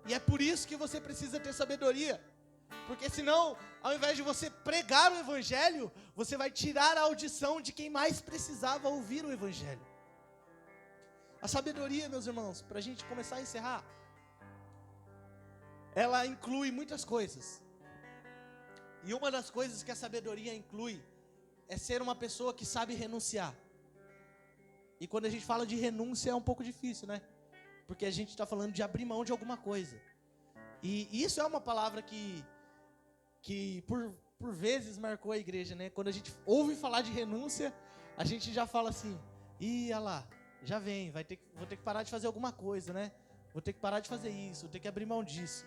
E é por isso que você precisa ter sabedoria. Porque senão, ao invés de você pregar o Evangelho, você vai tirar a audição de quem mais precisava ouvir o Evangelho. A sabedoria, meus irmãos, para a gente começar a encerrar, ela inclui muitas coisas. E uma das coisas que a sabedoria inclui é ser uma pessoa que sabe renunciar. E quando a gente fala de renúncia é um pouco difícil, né? Porque a gente está falando de abrir mão de alguma coisa. E isso é uma palavra que por vezes marcou a igreja, né? Quando a gente ouve falar de renúncia, a gente já fala assim: ih, olha lá, já vem, vou ter que parar de fazer alguma coisa, né? Vou ter que parar de fazer isso, vou ter que abrir mão disso.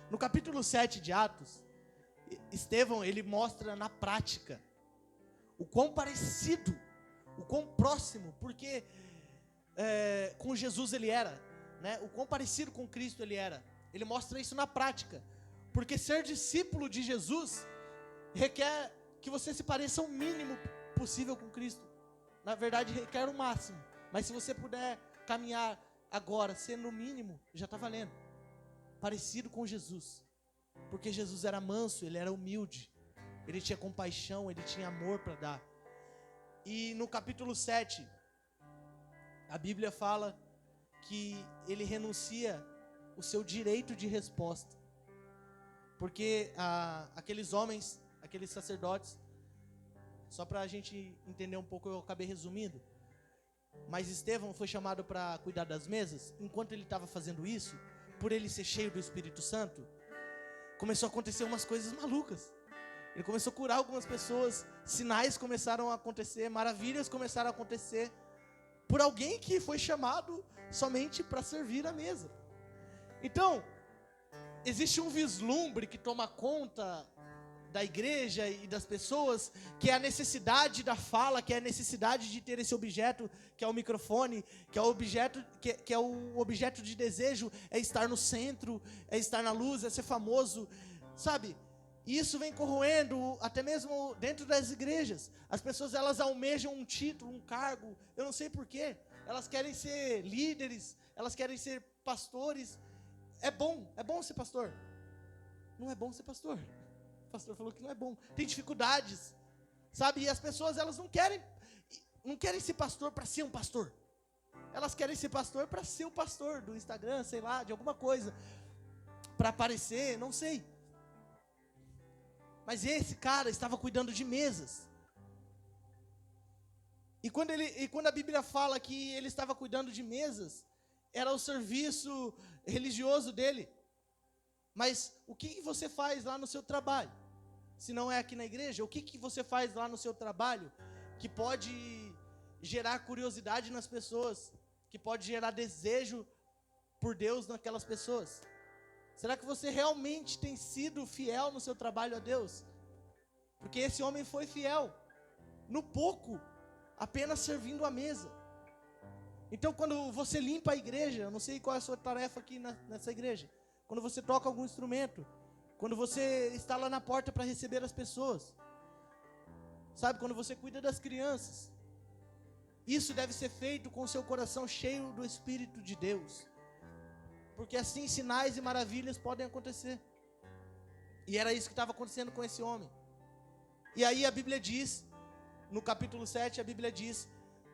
No capítulo 7 de Atos, Estevão, ele mostra na prática o quão parecido, o quão próximo, porque com Jesus ele era, né? O quão parecido com Cristo ele era. Ele mostra isso na prática, porque ser discípulo de Jesus requer que você se pareça o mínimo possível com Cristo. Na verdade, requer o máximo, mas se você puder caminhar agora, sendo o mínimo, já está valendo. Parecido com Jesus, porque Jesus era manso, ele era humilde, ele tinha compaixão, ele tinha amor para dar. E no capítulo 7, a Bíblia fala que ele renuncia o seu direito de resposta, porque aqueles homens, aqueles sacerdotes, só para a gente entender um pouco, eu acabei resumindo, mas Estevão foi chamado para cuidar das mesas. Enquanto ele estava fazendo isso, por ele ser cheio do Espírito Santo, começou a acontecer umas coisas malucas. Ele começou a curar algumas pessoas, sinais começaram a acontecer, maravilhas começaram a acontecer, por alguém que foi chamado somente para servir a mesa. Então, existe um vislumbre que toma conta da igreja e das pessoas, que é a necessidade da fala, que é a necessidade de ter esse objeto, que é o microfone, que é o objeto, que é o objeto de desejo, é estar no centro, é estar na luz, é ser famoso, sabe? E isso vem corroendo até mesmo dentro das igrejas. As pessoas, elas almejam um título, um cargo, eu não sei porquê. Elas querem ser líderes, elas querem ser pastores. É bom ser pastor. Não é bom ser pastor. O pastor falou que não é bom. Tem dificuldades, sabe? E as pessoas, elas não querem ser pastor para ser um pastor. Elas querem ser pastor para ser o pastor do Instagram, sei lá, de alguma coisa, para aparecer, não sei. Mas esse cara estava cuidando de mesas. E quando a Bíblia fala que ele estava cuidando de mesas, era o serviço religioso dele. Mas o que você faz lá no seu trabalho? Se não é aqui na igreja, o que você faz lá no seu trabalho que pode gerar curiosidade nas pessoas, que pode gerar desejo por Deus naquelas pessoas? Será que você realmente tem sido fiel no seu trabalho a Deus? Porque esse homem foi fiel, no pouco, apenas servindo a mesa. Então quando você limpa a igreja, eu não sei qual é a sua tarefa aqui nessa igreja, quando você toca algum instrumento, quando você está lá na porta para receber as pessoas, sabe, quando você cuida das crianças, isso deve ser feito com o seu coração cheio do Espírito de Deus, porque assim sinais e maravilhas podem acontecer. E era isso que estava acontecendo com esse homem. E aí a Bíblia diz, no capítulo 7, a Bíblia diz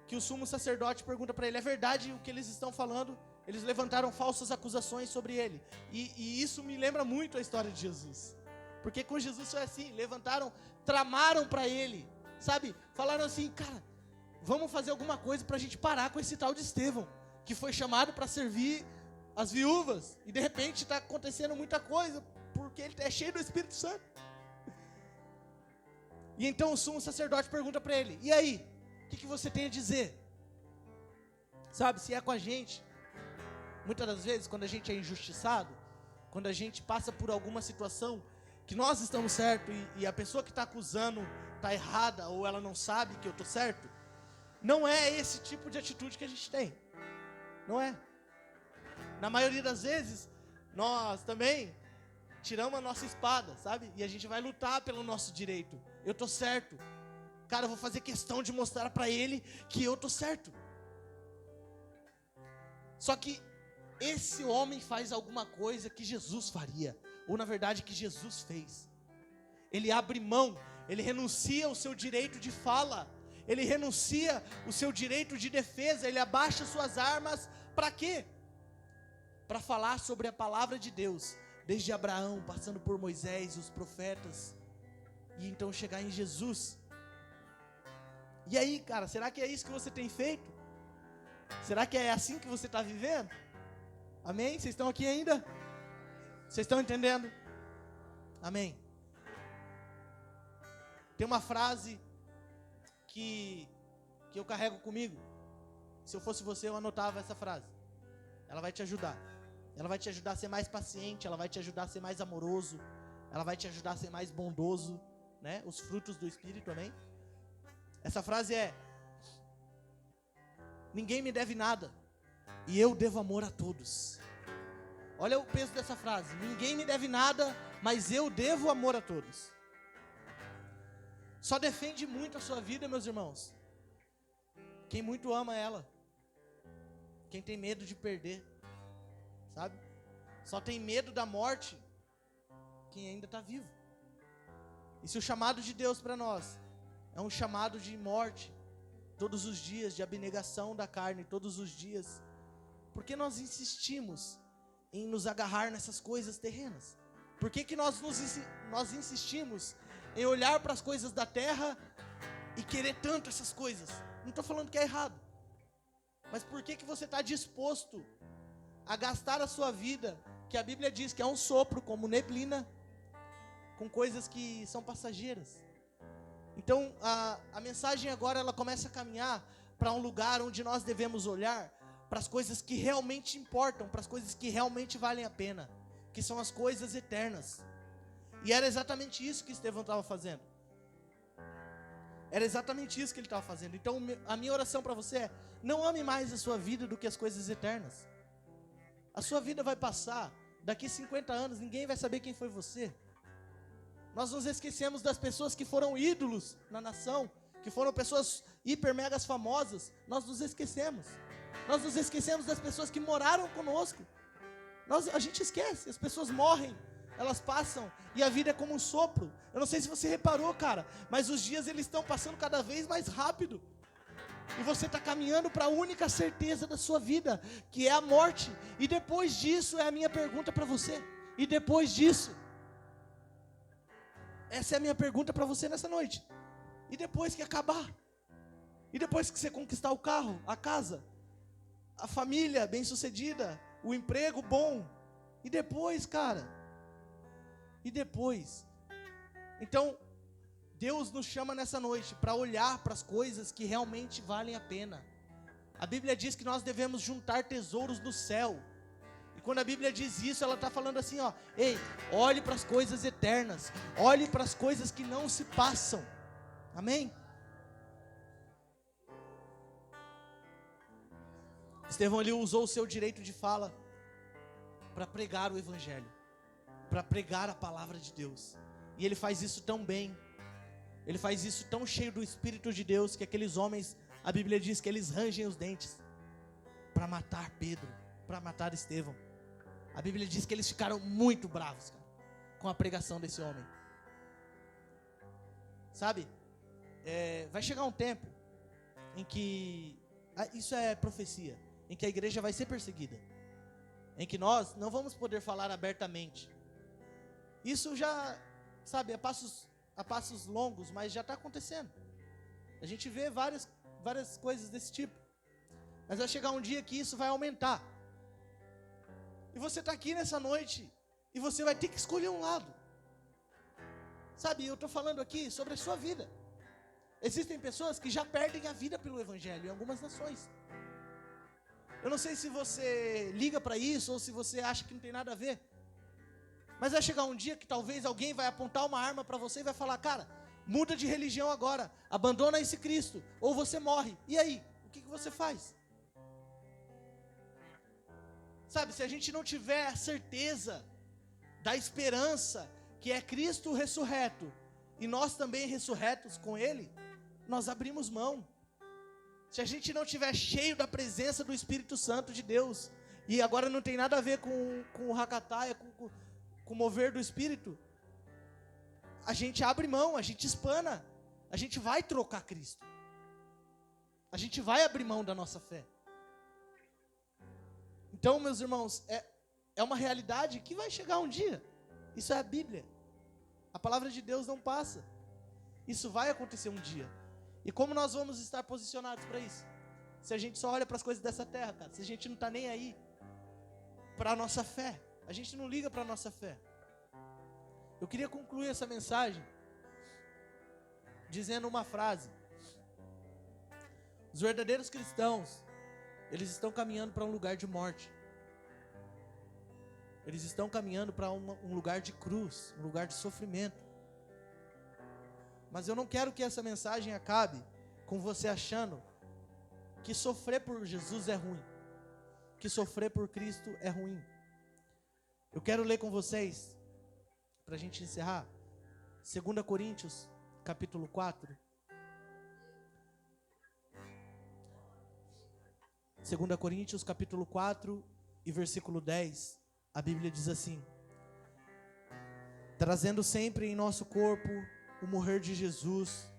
que o sumo sacerdote pergunta para ele: é verdade o que eles estão falando? Eles levantaram falsas acusações sobre ele. E isso me lembra muito a história de Jesus. Porque com Jesus foi assim, tramaram para ele, sabe? Falaram assim: cara, vamos fazer alguma coisa para a gente parar com esse tal de Estevão, que foi chamado para servir as viúvas, e de repente está acontecendo muita coisa, porque ele é cheio do Espírito Santo. E então o sumo sacerdote pergunta para ele: e aí, o que você tem a dizer? Sabe, se é com a gente, muitas das vezes quando a gente é injustiçado, quando a gente passa por alguma situação que nós estamos certos e a pessoa que está acusando está errada, ou ela não sabe que eu estou certo, não é esse tipo de atitude que a gente tem, não é? Na maioria das vezes, nós também tiramos a nossa espada, sabe? E a gente vai lutar pelo nosso direito. Eu estou certo. Cara, eu vou fazer questão de mostrar para ele que eu estou certo. Só que esse homem faz alguma coisa que Jesus faria, ou na verdade que Jesus fez. Ele abre mão, ele renuncia o seu direito de fala, ele renuncia o seu direito de defesa, ele abaixa suas armas, para quê? Para falar sobre a palavra de Deus, desde Abraão, passando por Moisés, os profetas, e então chegar em Jesus. E aí, cara, será que é isso que você tem feito? Será que é assim que você está vivendo? Amém? Vocês estão aqui ainda? Vocês estão entendendo? Amém. Tem uma frase que eu carrego comigo. Se eu fosse você, eu anotava essa frase. Ela vai te ajudar. Ela vai te ajudar a ser mais paciente, ela vai te ajudar a ser mais amoroso, ela vai te ajudar a ser mais bondoso, né? Os frutos do Espírito, amém? Essa frase é: ninguém me deve nada, e eu devo amor a todos. Olha o peso dessa frase: ninguém me deve nada, mas eu devo amor a todos. Só defende muito a sua vida, meus irmãos, quem muito ama ela, quem tem medo de perder, sabe? Só tem medo da morte quem ainda está vivo. E se o chamado de Deus para nós é um chamado de morte, todos os dias, de abnegação da carne, todos os dias, por que nós insistimos em nos agarrar nessas coisas terrenas? Por que nós insistimos em olhar para as coisas da terra e querer tanto essas coisas? Não estou falando que é errado, mas por que você está disposto a gastar a sua vida, que a Bíblia diz que é um sopro como neblina, com coisas que são passageiras? Então a mensagem agora ela começa a caminhar para um lugar onde nós devemos olhar para as coisas que realmente importam, para as coisas que realmente valem a pena, que são as coisas eternas. E era exatamente isso que Estevão estava fazendo. Era exatamente isso que ele estava fazendo. Então a minha oração para você é: não ame mais a sua vida do que as coisas eternas. A sua vida vai passar, daqui 50 anos ninguém vai saber quem foi você. Nós nos esquecemos das pessoas que foram ídolos na nação, que foram pessoas hiper megas famosas. Nós nos esquecemos. Nós nos esquecemos das pessoas que moraram conosco. A gente esquece, as pessoas morrem, elas passam, e a vida é como um sopro. Eu não sei se você reparou, cara, mas os dias eles estão passando cada vez mais rápido. E você está caminhando para a única certeza da sua vida, que é a morte. E depois disso, é a minha pergunta para você. E depois disso? Essa é a minha pergunta para você nessa noite. E depois que acabar? E depois que você conquistar o carro, a casa, a família bem-sucedida, o emprego bom? E depois, cara? E depois? Então, Deus nos chama nessa noite para olhar para as coisas que realmente valem a pena. A Bíblia diz que nós devemos juntar tesouros no céu. E quando a Bíblia diz isso, ela está falando assim, ó, ei, olhe para as coisas eternas, olhe para as coisas que não se passam. Amém? Estevão ali usou o seu direito de fala para pregar o Evangelho, para pregar a palavra de Deus. E ele faz isso tão bem, ele faz isso tão cheio do Espírito de Deus, que aqueles homens, a Bíblia diz que eles rangem os dentes para matar Pedro, para matar Estevão. A Bíblia diz que eles ficaram muito bravos, cara, com a pregação desse homem. Sabe, vai chegar um tempo em que, isso é profecia, em que a igreja vai ser perseguida, em que nós não vamos poder falar abertamente. Isso já, sabe, a passos longos, mas já está acontecendo. A gente vê várias coisas desse tipo. Mas vai chegar um dia que isso vai aumentar. E você está aqui nessa noite e você vai ter que escolher um lado. Sabe, eu estou falando aqui sobre a sua vida. Existem pessoas que já perdem a vida pelo Evangelho em algumas nações. Eu não sei se você liga para isso ou se você acha que não tem nada a ver. Mas vai chegar um dia que talvez alguém vai apontar uma arma para você e vai falar, cara, muda de religião agora, abandona esse Cristo, ou você morre. E aí, o que você faz? Sabe, se a gente não tiver a certeza da esperança, que é Cristo ressurreto, e nós também ressurretos com Ele, nós abrimos mão. Se a gente não tiver cheio da presença do Espírito Santo de Deus, e agora não tem nada a ver com o Hakataia, com o mover do Espírito, a gente abre mão, a gente espana, a gente vai trocar Cristo, a gente vai abrir mão da nossa fé. Então, meus irmãos, é uma realidade que vai chegar um dia. Isso é a Bíblia. A palavra de Deus não passa. Isso vai acontecer um dia. E como nós vamos estar posicionados para isso? Se a gente só olha para as coisas dessa terra, cara, se a gente não está nem aí para a nossa fé, a gente não liga para a nossa fé. Eu queria concluir essa mensagem dizendo uma frase. Os verdadeiros cristãos, eles estão caminhando para um lugar de morte. Eles estão caminhando para um lugar de cruz, um lugar de sofrimento. Mas eu não quero que essa mensagem acabe com você achando que sofrer por Jesus é ruim, que sofrer por Cristo é ruim. Eu quero ler com vocês, para a gente encerrar, 2 Coríntios, capítulo 4. 2 Coríntios capítulo 4 e versículo 10, a Bíblia diz assim: trazendo sempre em nosso corpo o morrer de Jesus,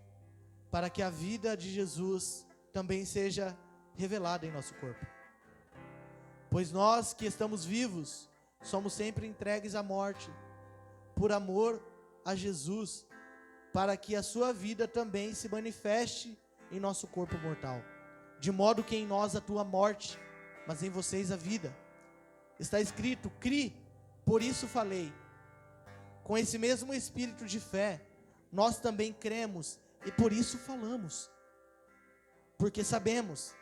para que a vida de Jesus também seja revelada em nosso corpo. Pois nós que estamos vivos, somos sempre entregues à morte, por amor a Jesus, para que a sua vida também se manifeste em nosso corpo mortal. De modo que em nós atua a morte, mas em vocês a vida. Está escrito, cri, por isso falei. Com esse mesmo espírito de fé, nós também cremos e por isso falamos. Porque sabemos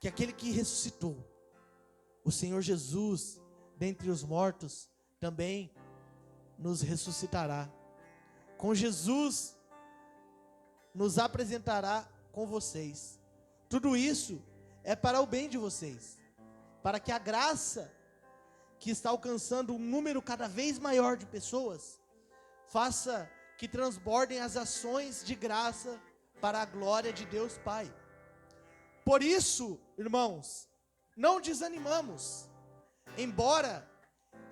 que aquele que ressuscitou, o Senhor Jesus, dentre os mortos, também nos ressuscitará. Com Jesus, nos apresentará com vocês. Tudo isso é para o bem de vocês, para que a graça que está alcançando um número cada vez maior de pessoas, faça que transbordem as ações de graça para a glória de Deus Pai. Por isso, irmãos, não desanimamos, embora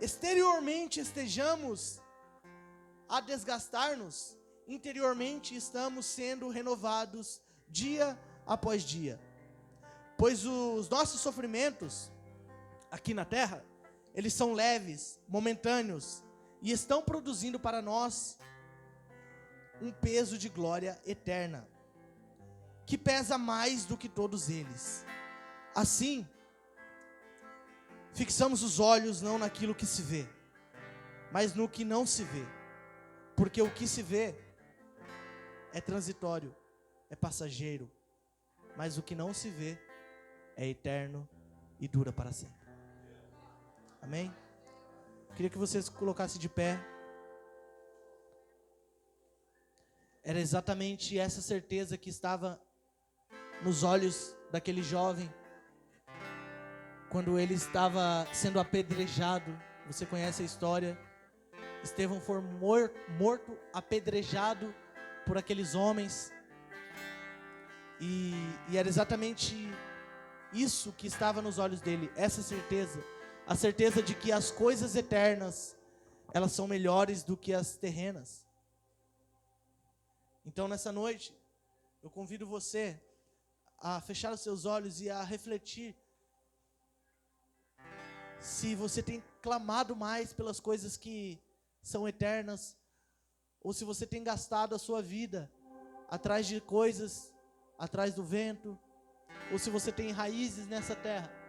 exteriormente estejamos a desgastar-nos, interiormente estamos sendo renovados dia após dia. Pois os nossos sofrimentos aqui na terra, eles são leves, momentâneos, e estão produzindo para nós um peso de glória eterna, que pesa mais do que todos eles. Assim, fixamos os olhos não naquilo que se vê, mas no que não se vê, porque o que se vê é transitório, é passageiro, mas o que não se vê é eterno e dura para sempre. Amém? Queria que você se colocasse de pé. Era exatamente essa certeza que estava nos olhos daquele jovem, quando ele estava sendo apedrejado. Você conhece a história? Estevão foi morto, apedrejado por aqueles homens. E era exatamente isso que estava nos olhos dele, essa certeza. A certeza de que as coisas eternas, elas são melhores do que as terrenas. Então nessa noite, eu convido você a fechar os seus olhos e a refletir se você tem clamado mais pelas coisas que são eternas, ou se você tem gastado a sua vida atrás de coisas, atrás do vento, ou se você tem raízes nessa terra